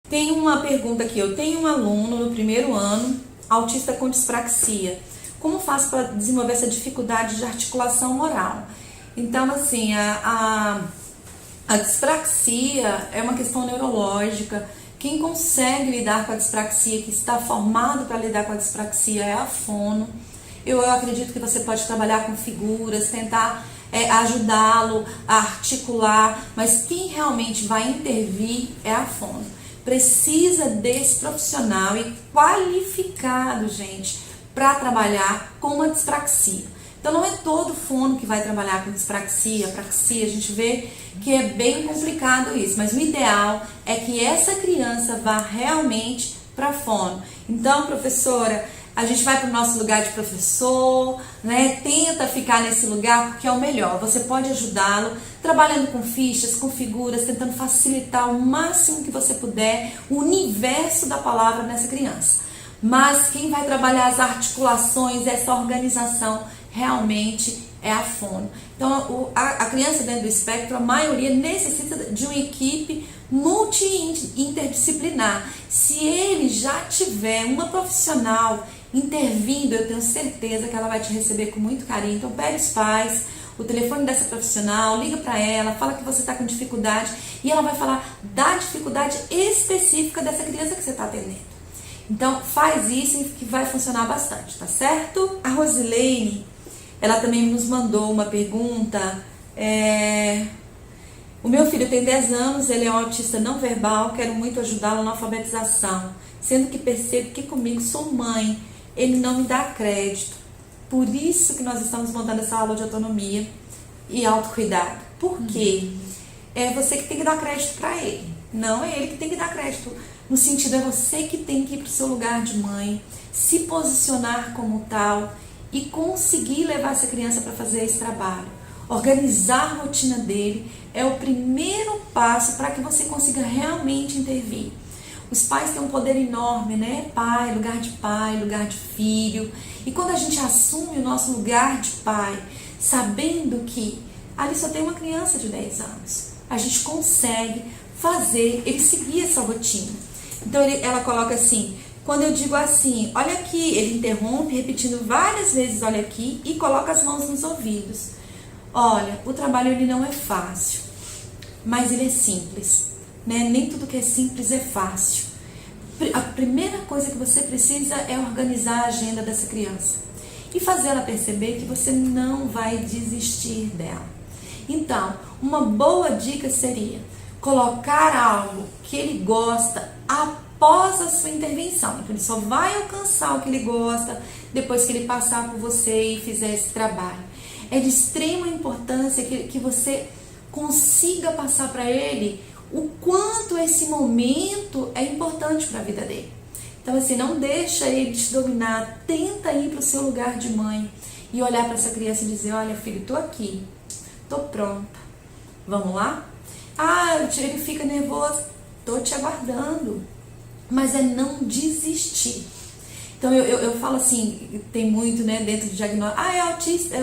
Tem uma pergunta aqui, eu tenho um aluno no primeiro ano, autista com dispraxia. Como faço para desenvolver essa dificuldade de articulação moral? Então, assim, a dispraxia é uma questão neurológica. Quem consegue lidar com a dispraxia, que está formado para lidar com a dispraxia, é a fono. Eu acredito que você pode trabalhar com figuras, tentar ajudá-lo a articular, mas quem realmente vai intervir é a fono. Precisa desse profissional e qualificado, gente, para trabalhar com uma dispraxia. Então não é todo fono que vai trabalhar com dispraxia, apraxia, a gente vê que é bem complicado isso, mas o ideal é que essa criança vá realmente para fono. Então, professora, a gente vai para o nosso lugar de professor, né? Tenta ficar nesse lugar porque é o melhor. Você pode ajudá-lo trabalhando com fichas, com figuras, tentando facilitar o máximo que você puder o universo da palavra nessa criança. Mas quem vai trabalhar as articulações, essa organização, realmente é a fono. Então, a criança dentro do espectro, a maioria necessita de uma equipe multi-interdisciplinar. Se ele já tiver uma profissional intervindo, eu tenho certeza que ela vai te receber com muito carinho. Então, pede os pais, o telefone dessa profissional, liga para ela, fala que você está com dificuldade e ela vai falar da dificuldade específica dessa criança que você está atendendo. Então, faz isso que vai funcionar bastante, tá certo? A Rosilene, ela também nos mandou uma pergunta. O meu filho tem 10 anos, ele é um autista não verbal, quero muito ajudá-lo na alfabetização, sendo que percebo que comigo sou mãe, ele não me dá crédito. Por isso que nós estamos montando essa aula de autonomia e autocuidado. Por quê? É você que tem que dar crédito para ele, não é ele que tem que dar crédito. No sentido, é você que tem que ir para o seu lugar de mãe, se posicionar como tal e conseguir levar essa criança para fazer esse trabalho. Organizar a rotina dele é o primeiro passo para que você consiga realmente intervir. Os pais têm um poder enorme, né? Pai, lugar de filho. E quando a gente assume o nosso lugar de pai, sabendo que ali só tem uma criança de 10 anos, a gente consegue fazer ele seguir essa rotina. Então ela coloca assim, quando eu digo assim, olha aqui, ele interrompe, repetindo várias vezes, olha aqui, e coloca as mãos nos ouvidos. Olha, o trabalho ele não é fácil, mas ele é simples, né? Nem tudo que é simples é fácil. A primeira coisa que você precisa é organizar a agenda dessa criança e fazer ela perceber que você não vai desistir dela. Então, uma boa dica seria colocar algo que ele gosta após a sua intervenção. Então, ele só vai alcançar o que ele gosta depois que ele passar por você e fizer esse trabalho. É de extrema importância que você consiga passar para ele o quanto esse momento é importante para a vida dele. Então, assim, não deixa ele te dominar, tenta ir para o seu lugar de mãe e olhar para essa criança e dizer, olha filho, tô aqui, tô pronta, vamos lá? Ele fica nervoso, tô te aguardando, mas é não desistir. Então eu falo assim, tem muito, né, dentro do diagnóstico, é autista,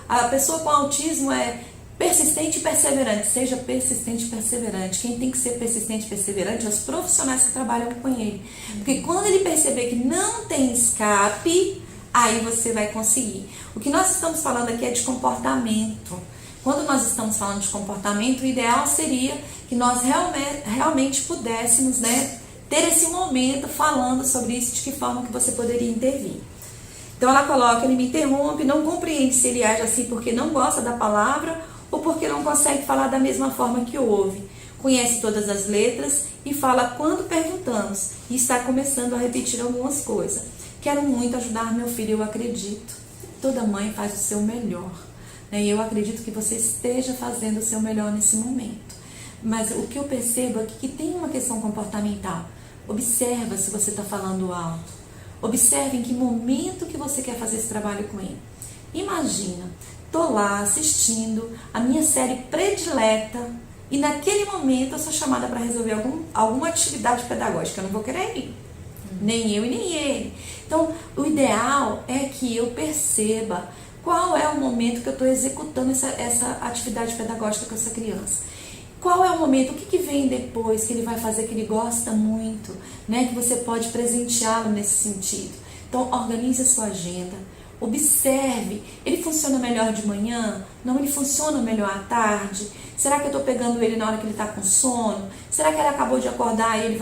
a pessoa com autismo é persistente e perseverante. Seja persistente e perseverante. Quem tem que ser persistente e perseverante é os profissionais que trabalham com ele. Porque quando ele perceber que não tem escape, aí você vai conseguir. O que nós estamos falando aqui é de comportamento. Quando nós estamos falando de comportamento, o ideal seria que nós realmente pudéssemos, né, ter esse momento falando sobre isso, de que forma que você poderia intervir. Então ela coloca, ele me interrompe, não compreende se ele age assim porque não gosta da palavra ou porque não consegue falar da mesma forma que ouve. Conhece todas as letras e fala quando perguntamos e está começando a repetir algumas coisas. Quero muito ajudar meu filho, eu acredito. Toda mãe faz o seu melhor, né? E eu acredito que você esteja fazendo o seu melhor nesse momento. Mas o que eu percebo é que tem uma questão comportamental. Observa se você está falando alto. Observe em que momento que você quer fazer esse trabalho com ele. Imagina, tô lá assistindo a minha série predileta e naquele momento eu sou chamada para resolver alguma atividade pedagógica. Eu não vou querer ir. Nem eu e nem ele. Então, o ideal é que eu perceba qual é o momento que eu estou executando essa atividade pedagógica com essa criança. Qual é o momento, o que vem depois que ele vai fazer que ele gosta muito, né? Que você pode presenteá-lo nesse sentido. Então, organize a sua agenda, observe, ele funciona melhor de manhã? Não, ele funciona melhor à tarde? Será que eu estou pegando ele na hora que ele está com sono? Será que ele acabou de acordar e ele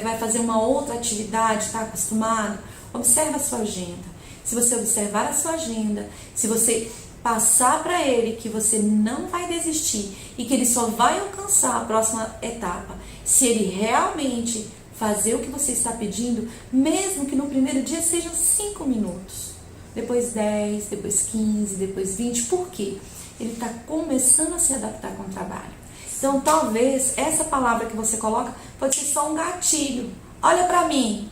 vai fazer uma outra atividade, está acostumado? Observe a sua agenda. Se você observar a sua agenda, se você passar para ele que você não vai desistir e que ele só vai alcançar a próxima etapa, se ele realmente fazer o que você está pedindo, mesmo que no primeiro dia sejam 5 minutos, depois 10, depois 15, depois 20, por quê? Ele está começando a se adaptar com o trabalho. Então, talvez essa palavra que você coloca pode ser só um gatilho. Olha para mim.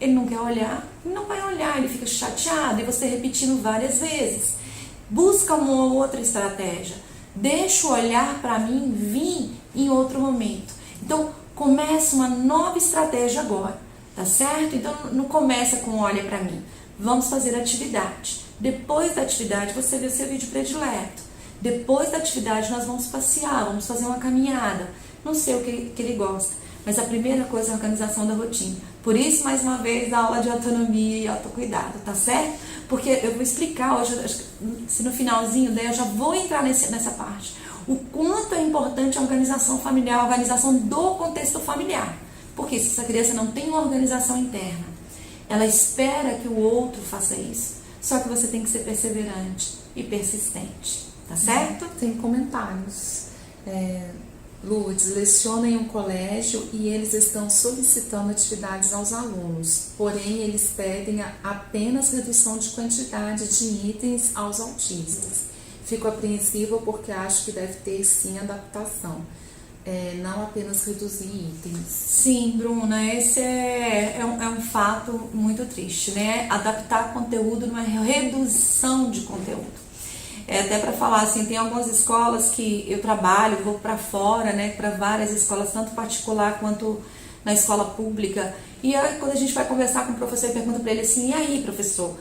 Ele não quer olhar, ele não vai olhar, ele fica chateado e você repetindo várias vezes. Busca uma outra estratégia. Deixa o olhar para mim vir em outro momento. Então, começa uma nova estratégia agora, tá certo? Então, não começa com olha para mim. Vamos fazer atividade. Depois da atividade, você vê o seu vídeo predileto. Depois da atividade, nós vamos passear, vamos fazer uma caminhada. Não sei o que ele gosta, mas a primeira coisa é a organização da rotina. Por isso, mais uma vez, a aula de autonomia e autocuidado, tá certo? Porque eu vou explicar hoje, se no finalzinho daí eu já vou entrar nessa parte, o quanto é importante a organização familiar, a organização do contexto familiar. Porque se essa criança não tem uma organização interna, ela espera que o outro faça isso. Só que você tem que ser perseverante e persistente, tá certo? Tem comentários. Lourdes, leciona em um colégio e eles estão solicitando atividades aos alunos, porém eles pedem apenas redução de quantidade de itens aos autistas. Fico apreensiva porque acho que deve ter sim adaptação, não apenas reduzir itens. Sim, Bruna, esse é um fato muito triste, né? Adaptar conteúdo não é redução de conteúdo. Até para falar assim, tem algumas escolas que eu trabalho, vou para fora, né, para várias escolas, tanto particular quanto na escola pública, e aí quando a gente vai conversar com o professor, eu pergunto para ele assim, e aí, professor,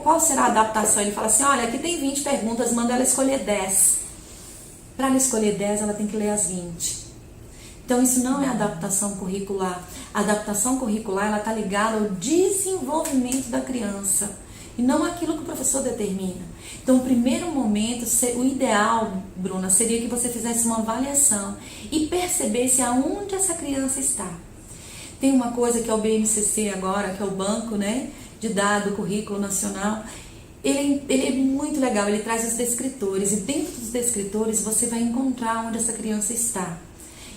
qual será a adaptação? Ele fala assim, olha, aqui tem 20 perguntas, manda ela escolher 10. Para ela escolher 10, ela tem que ler as 20. Então, isso não é adaptação curricular. A adaptação curricular, ela está ligada ao desenvolvimento da criança, e não aquilo que o professor determina. Então, o primeiro momento, o ideal, Bruna, seria que você fizesse uma avaliação e percebesse aonde essa criança está. Tem uma coisa que é o BNCC agora, que é o Banco, né, de Dados do Currículo Nacional. Ele é muito legal, ele traz os descritores, e dentro dos descritores você vai encontrar onde essa criança está.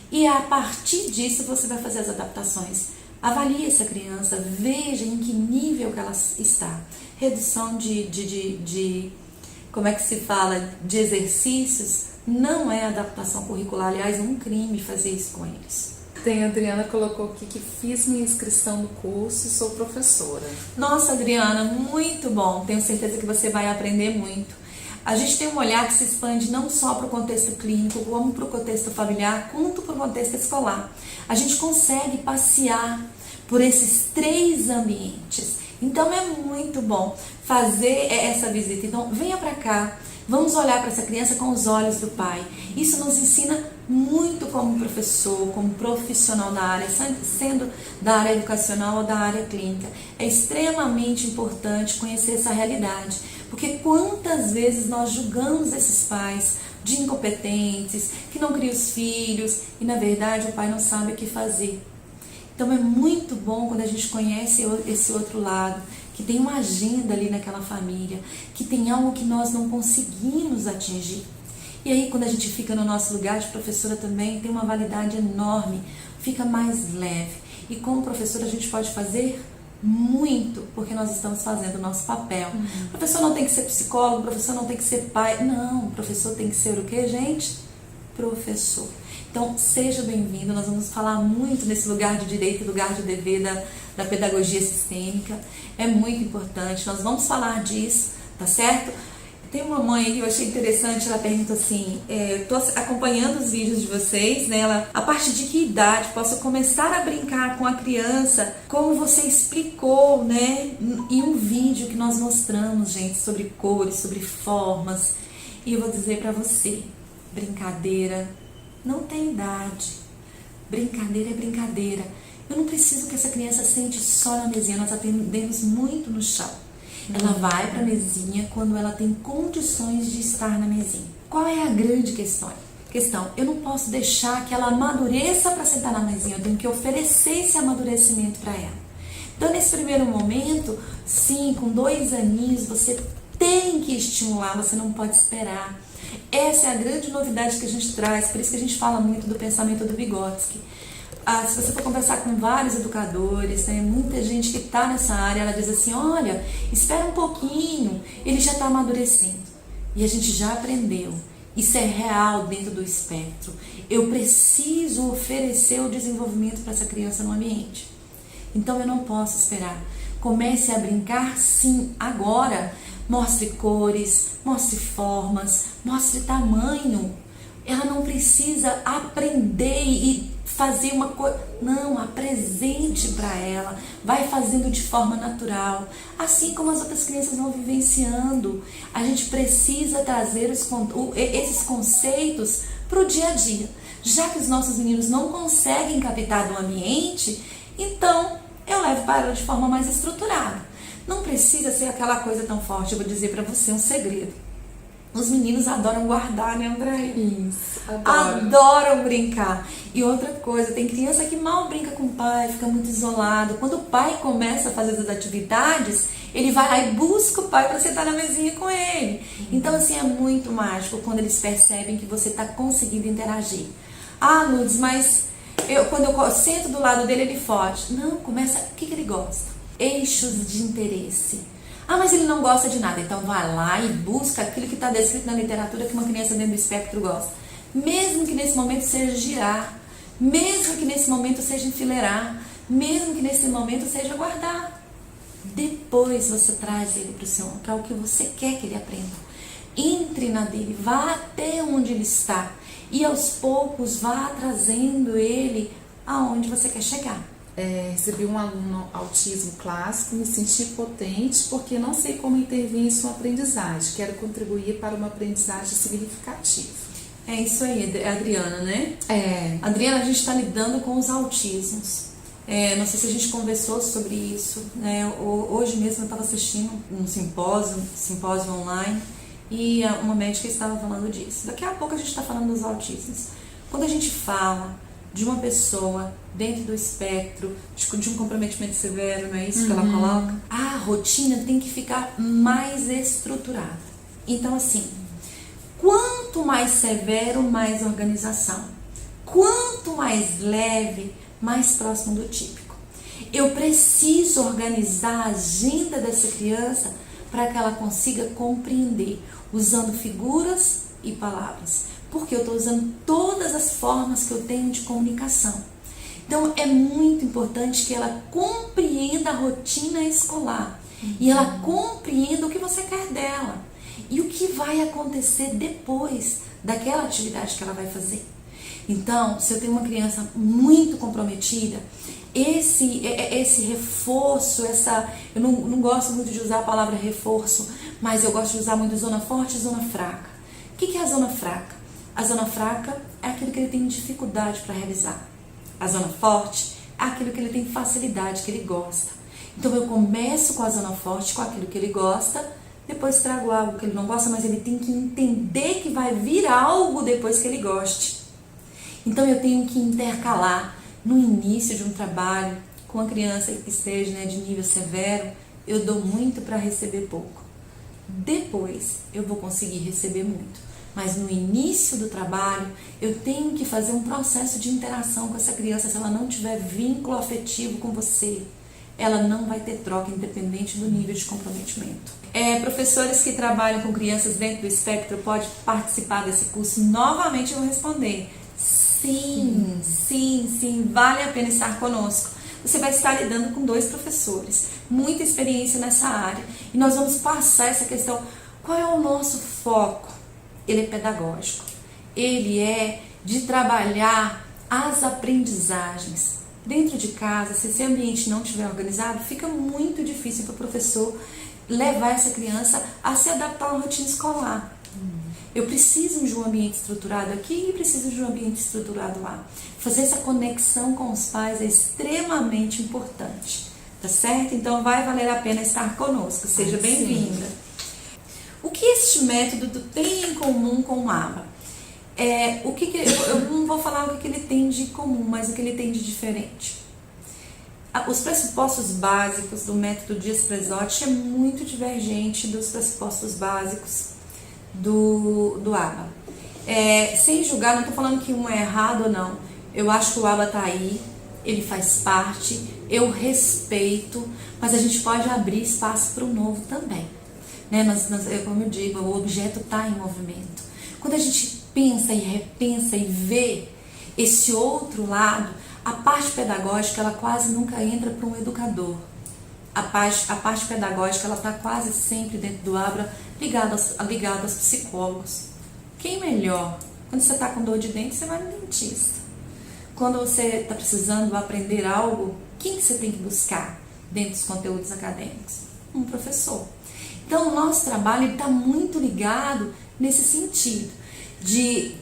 E a partir disso você vai fazer as adaptações. Avalie essa criança, veja em que nível que ela está. Redução como é que se fala, de exercícios, não é adaptação curricular. Aliás, é um crime fazer isso com eles. A Adriana colocou aqui que fiz minha inscrição no curso e sou professora. Nossa, Adriana, muito bom. Tenho certeza que você vai aprender muito. A gente tem um olhar que se expande não só para o contexto clínico, como para o contexto familiar, quanto para o contexto escolar. A gente consegue passear por esses 3 ambientes. Então é muito bom fazer essa visita. Então venha para cá, vamos olhar para essa criança com os olhos do pai. Isso nos ensina muito como professor, como profissional da área, sendo da área educacional ou da área clínica. É extremamente importante conhecer essa realidade, porque quantas vezes nós julgamos esses pais de incompetentes, que não criam os filhos, e na verdade o pai não sabe o que fazer. Então é muito bom quando a gente conhece esse outro lado, que tem uma agenda ali naquela família, que tem algo que nós não conseguimos atingir. E aí quando a gente fica no nosso lugar de professora também, tem uma validade enorme, fica mais leve. E como professora a gente pode fazer muito, porque nós estamos fazendo o nosso papel. O professor não tem que ser psicólogo, o professor não tem que ser pai. Não, o professor tem que ser o quê, gente? Professor. Então, seja bem-vindo, nós vamos falar muito nesse lugar de direito e lugar de dever da pedagogia sistêmica. É muito importante, nós vamos falar disso, tá certo? Tem uma mãe que eu achei interessante, ela pergunta assim, estou acompanhando os vídeos de vocês, né? A partir de que idade posso começar a brincar com a criança, como você explicou, né? Em um vídeo que nós mostramos, gente, sobre cores, sobre formas. E eu vou dizer para você, brincadeira não tem idade. Brincadeira é brincadeira. Eu não preciso que essa criança sente só na mesinha, nós atendemos muito no chão. Ela vai para a mesinha quando ela tem condições de estar na mesinha. Qual é a grande questão? Eu não posso deixar que ela amadureça para sentar na mesinha, eu tenho que oferecer esse amadurecimento para ela. Então, nesse primeiro momento, sim, com 2 aninhos, você tem que estimular, você não pode esperar. Essa é a grande novidade que a gente traz, por isso que a gente fala muito do pensamento do Vygotsky. Se você for conversar com vários educadores, né, muita gente que está nessa área, ela diz assim, olha, espera um pouquinho, ele já está amadurecendo. E a gente já aprendeu. Isso é real dentro do espectro. Eu preciso oferecer o desenvolvimento para essa criança no ambiente. Então eu não posso esperar. Comece a brincar sim agora. Mostre cores, mostre formas, mostre tamanho. Ela não precisa aprender e fazer uma coisa. Não, apresente para ela. Vai fazendo de forma natural. Assim como as outras crianças vão vivenciando. A gente precisa trazer esses conceitos para o dia a dia. Já que os nossos meninos não conseguem captar do ambiente, então eu levo para ela de forma mais estruturada. Não precisa ser aquela coisa tão forte. Eu vou dizer para você um segredo. Os meninos adoram guardar, né, André? Isso, adoram brincar. E outra coisa, tem criança que mal brinca com o pai, fica muito isolado. Quando o pai começa a fazer as atividades, ele vai lá e busca o pai para sentar na mesinha com ele. Então, assim, é muito mágico quando eles percebem que você está conseguindo interagir. Lourdes, mas quando eu sento do lado dele, ele foge. Não, começa, o que ele gosta? Eixos de interesse. Mas ele não gosta de nada. Então vai lá e busca aquilo que está descrito na literatura que uma criança dentro do espectro gosta. Mesmo que nesse momento seja girar, mesmo que nesse momento seja enfileirar, mesmo que nesse momento seja guardar. Depois você traz ele para o que você quer que ele aprenda. Entre na dele, vá até onde ele está e aos poucos vá trazendo ele aonde você quer chegar. Recebi um aluno autismo clássico, me senti potente porque não sei como intervir em sua aprendizagem. Quero contribuir para uma aprendizagem significativa. É isso aí, Adriana, né? Adriana, a gente está lidando com os autismos. Não sei se a gente conversou sobre isso, né? Hoje mesmo eu estava assistindo um simpósio online e uma médica estava falando disso. Daqui a pouco a gente está falando dos autismos. Quando a gente fala de uma pessoa dentro do espectro, de um comprometimento severo, não é isso que ela coloca? A rotina tem que ficar mais estruturada. Então, assim, quanto mais severo, mais organização. Quanto mais leve, mais próximo do típico. Eu preciso organizar a agenda dessa criança para que ela consiga compreender, usando figuras e palavras. Porque eu estou usando todas as formas que eu tenho de comunicação. Então, é muito importante que ela compreenda a rotina escolar. E ela compreenda o que você quer dela. E o que vai acontecer depois daquela atividade que ela vai fazer. Então, se eu tenho uma criança muito comprometida, esse reforço, eu não gosto muito de usar a palavra reforço, mas eu gosto de usar muito zona forte e zona fraca. O que é a zona fraca? A zona fraca é aquilo que ele tem dificuldade para realizar. A zona forte é aquilo que ele tem facilidade, que ele gosta. Então eu começo com a zona forte, com aquilo que ele gosta, depois trago algo que ele não gosta, mas ele tem que entender que vai vir algo depois que ele goste. Então eu tenho que intercalar no início de um trabalho com a criança que esteja, né, de nível severo, eu dou muito para receber pouco. Depois eu vou conseguir receber muito. Mas no início do trabalho, eu tenho que fazer um processo de interação com essa criança. Se ela não tiver vínculo afetivo com você, ela não vai ter troca, independente do nível de comprometimento. Professores que trabalham com crianças dentro do espectro podem participar desse curso? Novamente eu vou responder. Sim, vale a pena estar conosco. Você vai estar lidando com 2 professores, muita experiência nessa área. E nós vamos passar essa questão. Qual é o nosso foco? Ele é pedagógico, ele é de trabalhar as aprendizagens. Dentro de casa, se esse ambiente não estiver organizado, fica muito difícil para o professor levar essa criança a se adaptar à rotina escolar. Eu preciso de um ambiente estruturado aqui e preciso de um ambiente estruturado lá. Fazer essa conexão com os pais é extremamente importante, tá certo? Então vai valer a pena estar conosco. Seja bem-vinda. O que este método tem em comum com o ABA? Eu não vou falar o que ele tem de comum, mas o que ele tem de diferente. Os pressupostos básicos do método Dias-Presotti é muito divergente dos pressupostos básicos do ABA. Sem julgar, não estou falando que um é errado ou não. Eu acho que o ABA está aí, ele faz parte, eu respeito, mas a gente pode abrir espaço para o novo também. Né? Como eu digo, o objeto está em movimento. Quando a gente pensa e repensa e vê esse outro lado, a parte pedagógica ela quase nunca entra para um educador. A parte pedagógica ela está quase sempre dentro do ABA ligada aos psicólogos. Quem melhor? Quando você está com dor de dente, você vai no dentista. Quando você está precisando aprender algo, quem que você tem que buscar dentro dos conteúdos acadêmicos? Um professor. Então, o nosso trabalho está muito ligado nesse sentido, de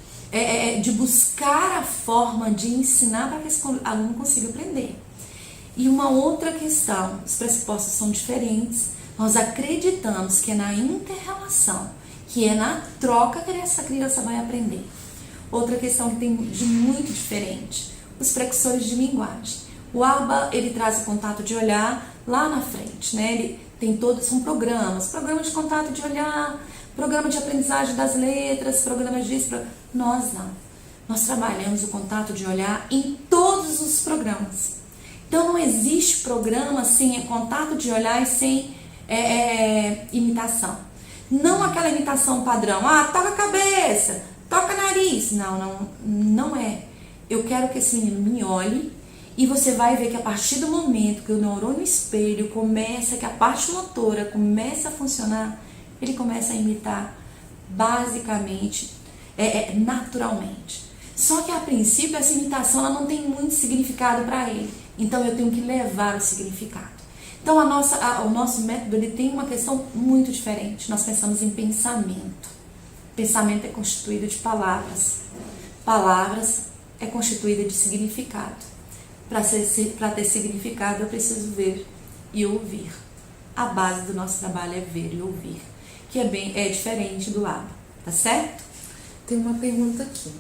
buscar a forma de ensinar para que esse aluno consiga aprender. E uma outra questão, os pressupostos são diferentes, nós acreditamos que é na inter-relação, que é na troca que essa criança vai aprender. Outra questão que tem de muito diferente, os precursores de linguagem. O ABA, ele traz o contato de olhar lá na frente, né? Ele tem são programas de contato de olhar, programa de aprendizagem das letras, programas disso. Nós não. Nós trabalhamos o contato de olhar em todos os programas. Então não existe programa sem contato de olhar e sem imitação. Não aquela imitação padrão, toca a cabeça, toca nariz. Não é. Eu quero que esse menino me olhe e você vai ver que a partir do momento que o neurônio espelho começa, que a parte motora começa a funcionar, ele começa a imitar basicamente, naturalmente. Só que a princípio essa imitação ela não tem muito significado para ele. Então eu tenho que levar o significado. Então o nosso método ele tem uma questão muito diferente. Nós pensamos em pensamento. Pensamento é constituído de palavras. Palavras é constituída de significado. Para ter significado eu preciso ver e ouvir. A base do nosso trabalho é ver e ouvir, que é diferente do ABA, tá certo? Tem uma pergunta aqui.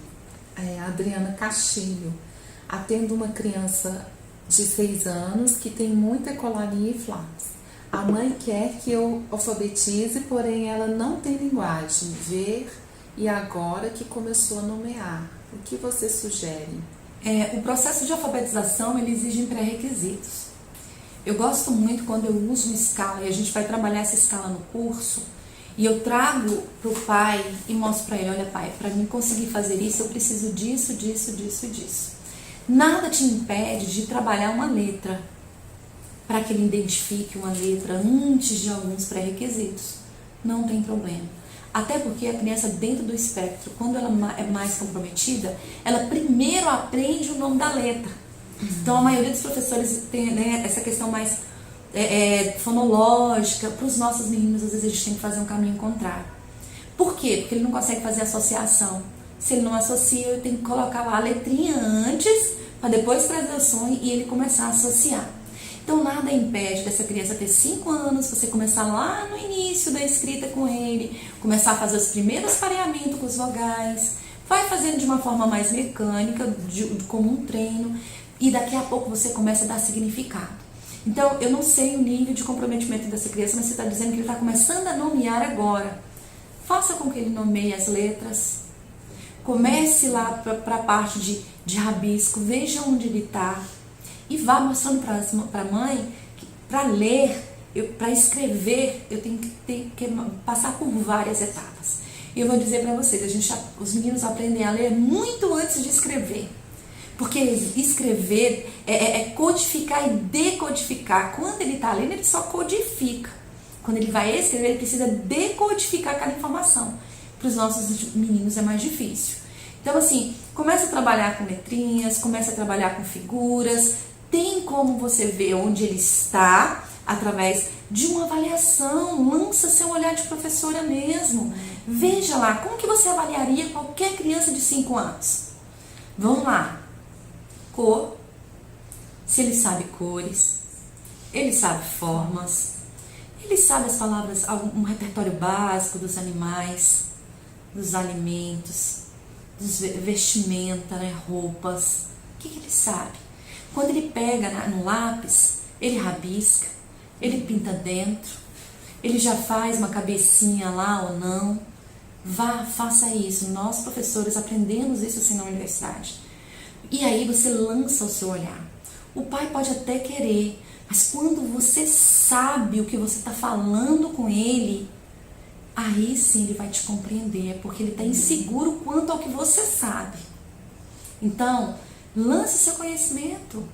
A Adriana Castilho, atendo uma criança de 6 anos que tem muita ecolalia e flaps. A mãe quer que eu alfabetize, porém ela não tem linguagem, ver e agora que começou a nomear. O que você sugere? O processo de alfabetização ele exige pré-requisitos. Eu gosto muito quando eu uso uma escala, e a gente vai trabalhar essa escala no curso, e eu trago para o pai e mostro para ele, olha pai, para mim conseguir fazer isso, eu preciso disso, disso, disso e disso. Nada te impede de trabalhar uma letra, para que ele identifique uma letra antes de alguns pré-requisitos. Não tem problema. Até porque a criança dentro do espectro, quando ela é mais comprometida, ela primeiro aprende o nome da letra. Então a maioria dos professores tem, né, essa questão mais fonológica. Para os nossos meninos, às vezes a gente tem que fazer um caminho contrário. Por quê? Porque ele não consegue fazer associação. Se ele não associa, eu tenho que colocar lá a letrinha antes, para depois trazer o som e ele começar a associar. Então nada impede dessa criança ter 5 anos, você começar lá no início da escrita com ele, começar a fazer os primeiros pareamentos com os vogais, vai fazendo de uma forma mais mecânica, como um treino, e daqui a pouco você começa a dar significado. Então eu não sei o nível de comprometimento dessa criança, mas você está dizendo que ele está começando a nomear agora. Faça com que ele nomeie as letras, comece lá para a parte de rabisco, veja onde ele está, e vá mostrando para a mãe que para ler, para escrever, eu tenho que passar por várias etapas. E eu vou dizer para vocês, os meninos aprendem a ler muito antes de escrever. Porque escrever é codificar e decodificar. Quando ele está lendo, ele só codifica. Quando ele vai escrever, ele precisa decodificar aquela informação. Para os nossos meninos é mais difícil. Então, assim, começa a trabalhar com letrinhas, começa a trabalhar com figuras. Tem como você ver onde ele está através de uma avaliação. Lança seu olhar de professora mesmo. Vê Veja lá, como que você avaliaria qualquer criança de 5 anos? Vamos lá. Cor, se ele sabe cores, ele sabe formas, ele sabe as palavras, um repertório básico dos animais, dos alimentos, dos vestimenta, né, roupas. O que ele sabe? Quando ele pega no lápis, ele rabisca, ele pinta dentro, ele já faz uma cabecinha lá ou não. Vá, faça isso. Nós, professores, aprendemos isso assim na universidade. E aí você lança o seu olhar. O pai pode até querer, mas quando você sabe o que você está falando com ele, aí sim ele vai te compreender, porque ele está inseguro quanto ao que você sabe. Então, lance seu conhecimento.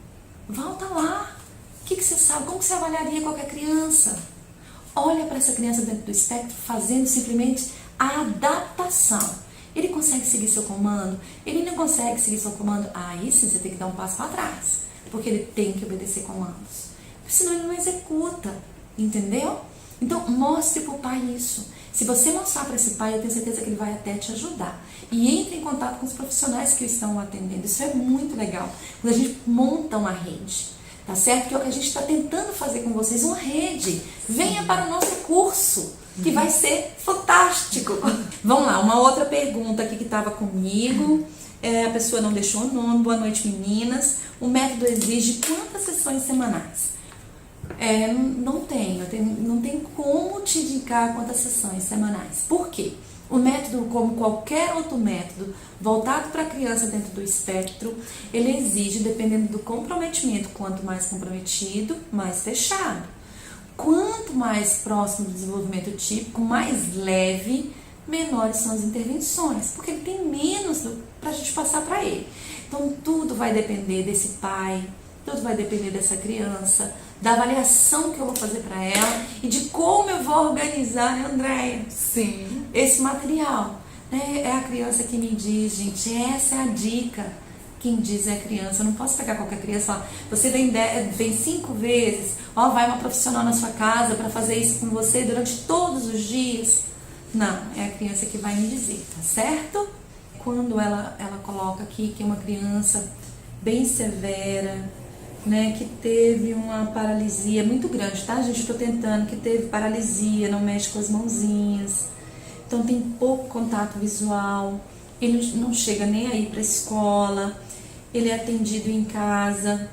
Volta lá. O que você sabe? Como você avaliaria qualquer criança? Olha para essa criança dentro do espectro, fazendo simplesmente a adaptação. Ele consegue seguir seu comando? Ele não consegue seguir seu comando? Aí sim você tem que dar um passo para trás, porque ele tem que obedecer comandos. Senão ele não executa, entendeu? Então mostre para o pai isso. Se você mostrar para esse pai, eu tenho certeza que ele vai até te ajudar. E entre em contato com os profissionais que o estão atendendo. Isso é muito legal. Quando a gente monta uma rede, tá certo? Que é o que a gente está tentando fazer com vocês, uma rede. Venha para o nosso curso, que vai ser fantástico. Vamos lá, uma outra pergunta aqui que estava comigo. A pessoa não deixou o nome. Boa noite, meninas. O método exige quantas sessões semanais? Não tem como te indicar quantas sessões semanais. Por quê? O método, como qualquer outro método voltado para a criança dentro do espectro, ele exige, dependendo do comprometimento, quanto mais comprometido, mais fechado. Quanto mais próximo do desenvolvimento típico, mais leve, menores são as intervenções, porque ele tem menos para a gente passar para ele. Então tudo vai depender desse pai, tudo vai depender dessa criança, da avaliação que eu vou fazer para ela e de como eu vou organizar, né, Andréia? Sim. Esse material. Né? É a criança que me diz, gente, essa é a dica. Quem diz é a criança. Eu não posso pegar qualquer criança e falar, você vem 5 vezes, vai uma profissional na sua casa para fazer isso com você durante todos os dias. Não, é a criança que vai me dizer, tá certo? Quando ela coloca aqui que é uma criança bem severa, né, que teve uma paralisia muito grande, tá, gente? Estou tentando, que teve paralisia, não mexe com as mãozinhas, então tem pouco contato visual, ele não chega nem aí para a escola, ele é atendido em casa,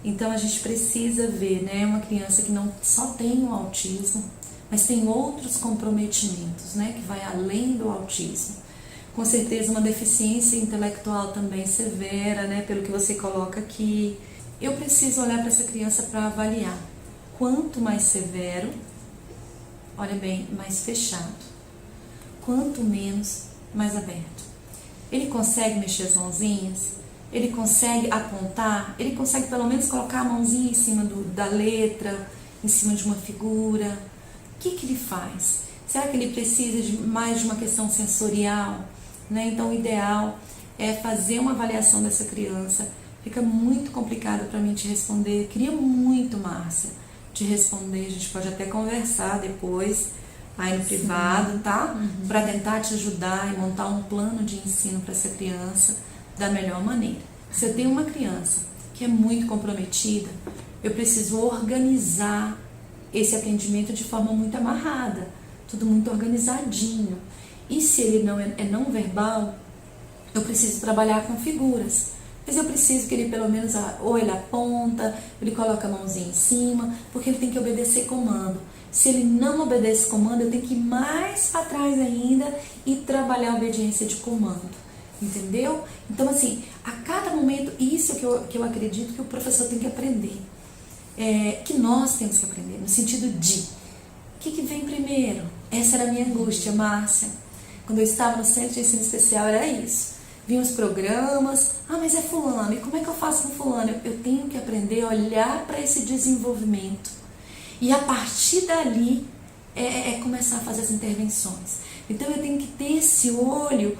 então a gente precisa ver, né, uma criança que não só tem o autismo, mas tem outros comprometimentos, né, que vai além do autismo. Com certeza uma deficiência intelectual também severa, né, pelo que você coloca aqui. Eu preciso olhar para essa criança para avaliar. Quanto mais severo, olha bem, mais fechado. Quanto menos, mais aberto. Ele consegue mexer as mãozinhas? Ele consegue apontar? Ele consegue pelo menos colocar a mãozinha em cima da letra, em cima de uma figura? O que ele faz? Será que ele precisa de mais de uma questão sensorial? Né? Então o ideal é fazer uma avaliação dessa criança. Fica muito complicado para mim te responder. Queria muito, Márcia, te responder. A gente pode até conversar depois, aí no privado, tá? Para tentar te ajudar e montar um plano de ensino para essa criança da melhor maneira. Se eu tenho uma criança que é muito comprometida, eu preciso organizar esse atendimento de forma muito amarrada, tudo muito organizadinho. E se ele não verbal, eu preciso trabalhar com figuras. Mas eu preciso que ele pelo menos, ou ele aponta, ele coloca a mãozinha em cima, porque ele tem que obedecer comando. Se ele não obedece comando, eu tenho que ir mais para trás ainda e trabalhar a obediência de comando. Entendeu? Então, assim, a cada momento, isso que eu acredito que o professor tem que aprender. Que nós temos que aprender, no sentido de, o que vem primeiro? Essa era a minha angústia, Márcia. Quando eu estava no centro de ensino especial, era isso. Vinham os programas, mas é fulano, e como é que eu faço com fulano? Eu tenho que aprender a olhar para esse desenvolvimento. E a partir dali, começar a fazer as intervenções. Então eu tenho que ter esse olho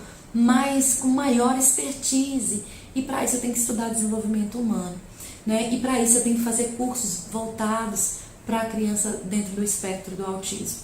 com maior expertise. E para isso eu tenho que estudar desenvolvimento humano. Né? E para isso eu tenho que fazer cursos voltados para a criança dentro do espectro do autismo.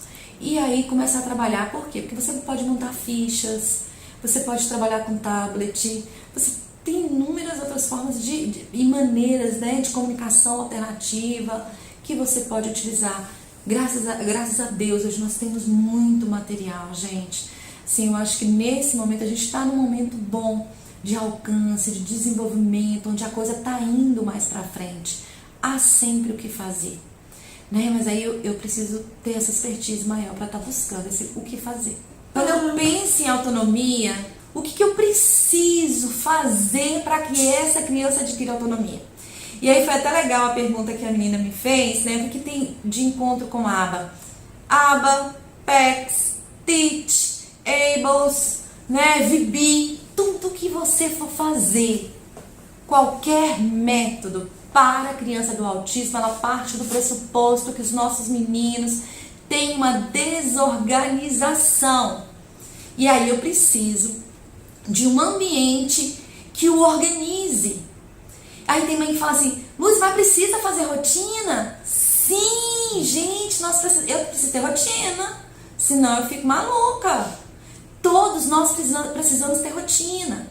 E aí começar a trabalhar. Por quê? Porque você pode montar fichas, você pode trabalhar com tablet, você tem inúmeras outras formas e maneiras, né, de comunicação alternativa que você pode utilizar. Graças a Deus, hoje nós temos muito material, gente. Assim, eu acho que nesse momento a gente está num momento bom de alcance, de desenvolvimento, onde a coisa está indo mais para frente. Há sempre o que fazer, né? Mas aí eu preciso ter essa expertise maior para estar buscando o que fazer. Quando eu penso em autonomia, o que eu preciso fazer para que essa criança adquira autonomia? E aí foi até legal a pergunta que a menina me fez, né? O que tem de encontro com ABA? ABA, PECS, TEACH, ABLES, né? VB, tudo que você for fazer, qualquer método para a criança do autismo, ela parte do pressuposto que os nossos meninos têm uma desorganização. E aí eu preciso de um ambiente que o organize. Aí tem mãe que fala assim, Luz, mas precisa fazer rotina? Sim, gente, eu preciso ter rotina, senão eu fico maluca. Todos nós precisamos ter rotina.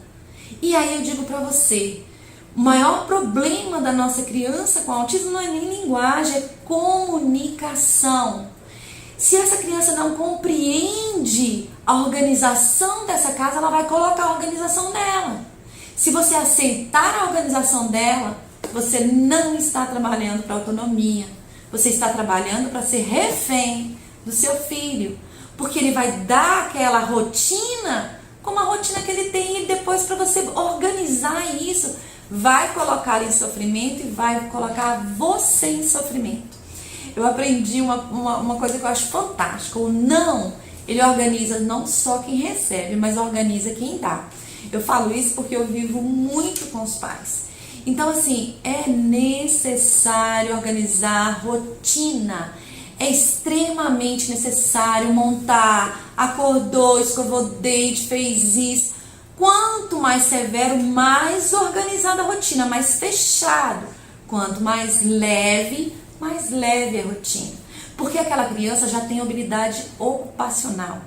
E aí eu digo pra você, o maior problema da nossa criança com autismo não é nem linguagem, é comunicação. Se essa criança não compreende a organização dessa casa, ela vai colocar a organização dela. Se você aceitar a organização dela, você não está trabalhando para autonomia. Você está trabalhando para ser refém do seu filho. Porque ele vai dar aquela rotina como a rotina que ele tem, e depois, para você organizar isso, vai colocar em sofrimento e vai colocar você em sofrimento. Eu aprendi uma coisa que eu acho fantástica. O não, ele organiza não só quem recebe, mas organiza quem dá. Eu falo isso porque eu vivo muito com os pais. Então, assim, é necessário organizar rotina. É extremamente necessário montar, acordou, escovou o dente, fez isso. Quanto mais severo, mais organizada a rotina, mais fechado. Quanto mais leve é a rotina. Porque aquela criança já tem habilidade ocupacional.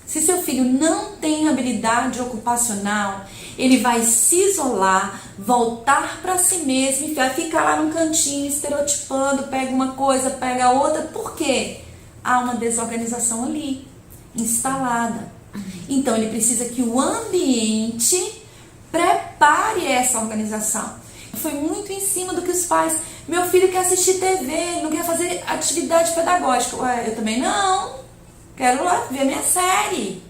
Se seu filho não tem habilidade ocupacional, ele vai se isolar, voltar para si mesmo e vai ficar lá no cantinho estereotipando, pega uma coisa, pega outra. Por quê? Há uma desorganização ali, instalada. Então ele precisa que o ambiente prepare essa organização. Foi muito em cima do que os pais... Meu filho quer assistir TV, ele não quer fazer atividade pedagógica. Ué, eu também não. Quero lá ver minha série.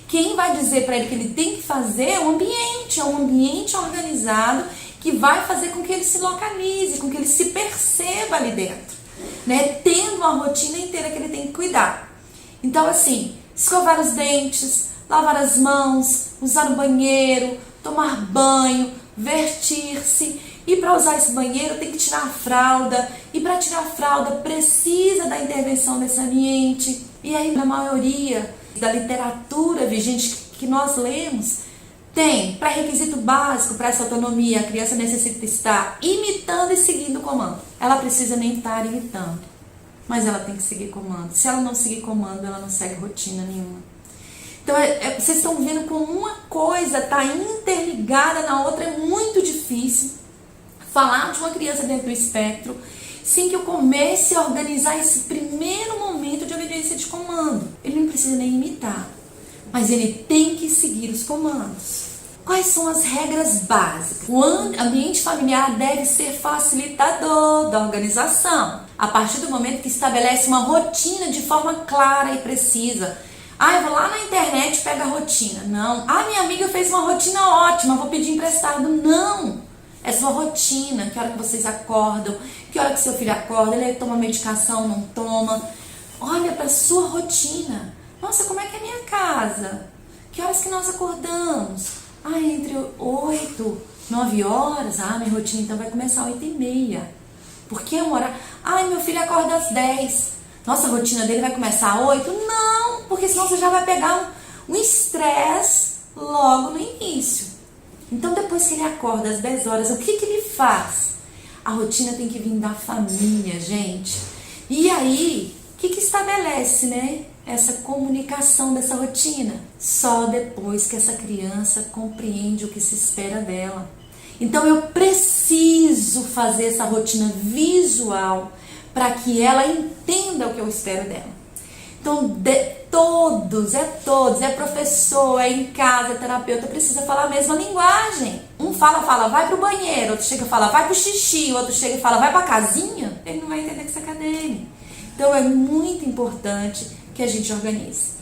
Quem vai dizer para ele que ele tem que fazer é um ambiente organizado que vai fazer com que ele se localize, com que ele se perceba ali dentro, né? Tendo uma rotina inteira que ele tem que cuidar. Então, assim, escovar os dentes, lavar as mãos, usar o banheiro, tomar banho, vestir-se. E para usar esse banheiro tem que tirar a fralda. E para tirar a fralda precisa da intervenção desse ambiente. E aí, na maioria da literatura vigente que nós lemos, tem pré-requisito básico para essa autonomia. A criança necessita estar imitando e seguindo o comando. Ela precisa nem estar imitando, mas ela tem que seguir comando. Se ela não seguir comando, ela não segue rotina nenhuma. Então, vocês estão vendo como uma coisa está interligada na outra, é muito difícil falar de uma criança dentro do espectro sem que eu comece a organizar esse primeiro momento de obediência de comando. Ele não precisa nem imitar, mas ele tem que seguir os comandos. Quais são as regras básicas? O ambiente familiar deve ser facilitador da organização, a partir do momento que estabelece uma rotina de forma clara e precisa. Eu vou lá na internet e pego a rotina. Não. Minha amiga fez uma rotina ótima, vou pedir emprestado. Não. É sua rotina, que hora que vocês acordam, que hora que seu filho acorda, ele toma medicação, não toma. Olha para sua rotina. Nossa, como é que é a minha casa? Que horas que nós acordamos? Entre 8, 9 horas. Minha rotina então vai começar às 8h30. Por que um horário? Meu filho acorda às 10. Nossa, a rotina dele vai começar às 8? Não, porque senão você já vai pegar um estresse logo no início. Então, depois que ele acorda às 10 horas, o que ele faz? A rotina tem que vir da família, gente. E aí, o que estabelece, né? essa comunicação dessa rotina? Só depois que essa criança compreende o que se espera dela. Então eu preciso fazer essa rotina visual para que ela entenda o que eu espero dela. Então todos, é professor, é em casa, é terapeuta, precisa falar a mesma linguagem. Um fala, vai pro banheiro, outro chega e fala, vai pro xixi, outro chega e fala, vai pra casinha. Ele não vai entender que isso é cadêmico. Então é muito importante que a gente organize.